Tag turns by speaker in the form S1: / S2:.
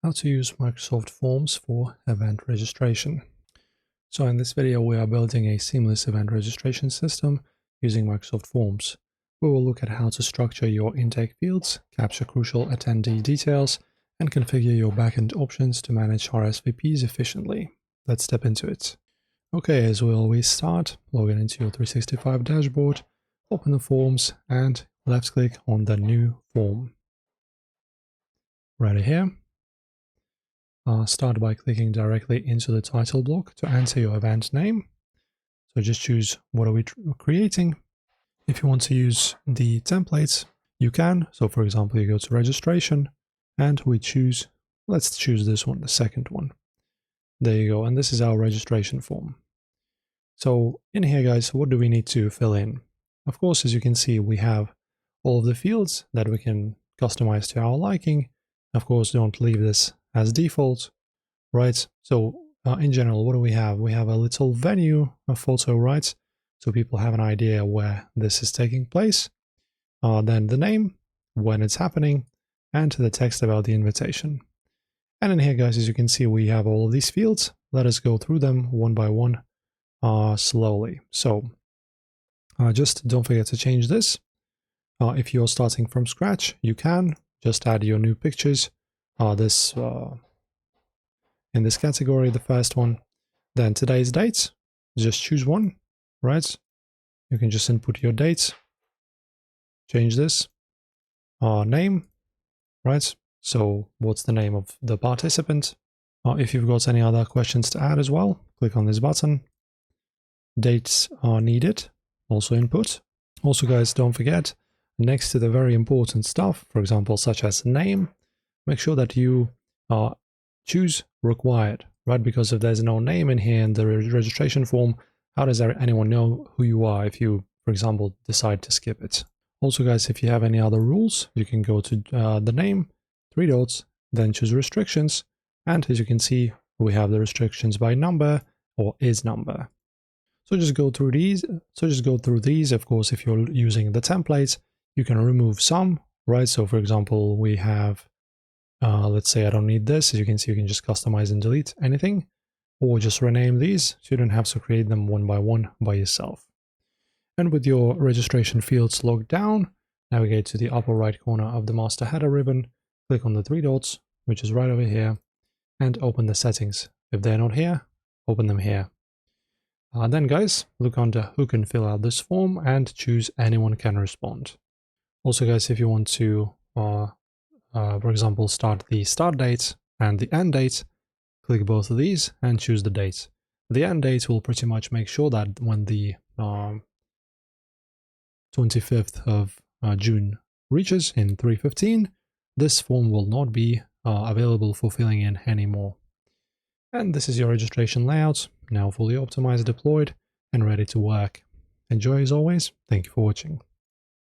S1: how to use Microsoft Forms for event registration. So in this video, we are building a seamless event registration system using Microsoft Forms. We will look at how to structure your intake fields, capture crucial attendee details, and configure your backend options to manage RSVPs efficiently. Let's step into it. Okay, as we always start, log in into your 365 dashboard, open the forms, and left-click on the new form. Right here. Start by clicking directly into the title block to enter your event name. So just choose what are we creating. If you want to use the templates, you can. So for example, you go to registration and we choose, let's choose this one, the second one. There you go. And this is our registration form. So in here, guys, what do we need to fill in? Of course, as you can see, we have all of the fields that we can customize to our liking. Of course, don't leave this as default, right? So in general, what do we have? We have a little venue, a photo, right? So people have an idea where this is taking place. Then the name, when it's happening, and the text about the invitation. And in here, guys, as you can see, we have all of these fields. Let us go through them one by one slowly. So just don't forget to change this. If you're starting from scratch, you can just add your new pictures. In this category, the first one, then today's date, just choose one, right? You can just input your date, change this, name, right? So what's the name of the participant? If you've got any other questions to add as well, click on this button. Dates are needed, also input. Also, guys, don't forget, next to the very important stuff, for example, such as name, make sure that you choose required, right? Because if there's no name in here in the registration form, how does anyone know who you are if you, for example, decide to skip it? Also, guys, if you have any other rules, you can go to the name, 3 dots, then choose restrictions. And as you can see, we have the restrictions by number or is number. So just go through these. Of course, if you're using the templates, you can remove some, right? So for example, we have let's say I don't need this. As you can see, you can just customize and delete anything, or just rename these so you don't have to create them one by one by yourself. And with your registration fields logged down, navigate to the upper right corner of the master header ribbon, click on the 3 dots, which is right over here, and open the settings. If they're not here, open them here. Then guys, look under who can fill out this form and choose anyone can respond. Also guys, if you want to for example, start the start date and the end date, click both of these and choose the date. The end date will pretty much make sure that when the 25th of June reaches in 3:15, this form will not be available for filling in anymore. And this is your registration layout, now fully optimized, deployed, and ready to work. Enjoy as always. Thank you for watching.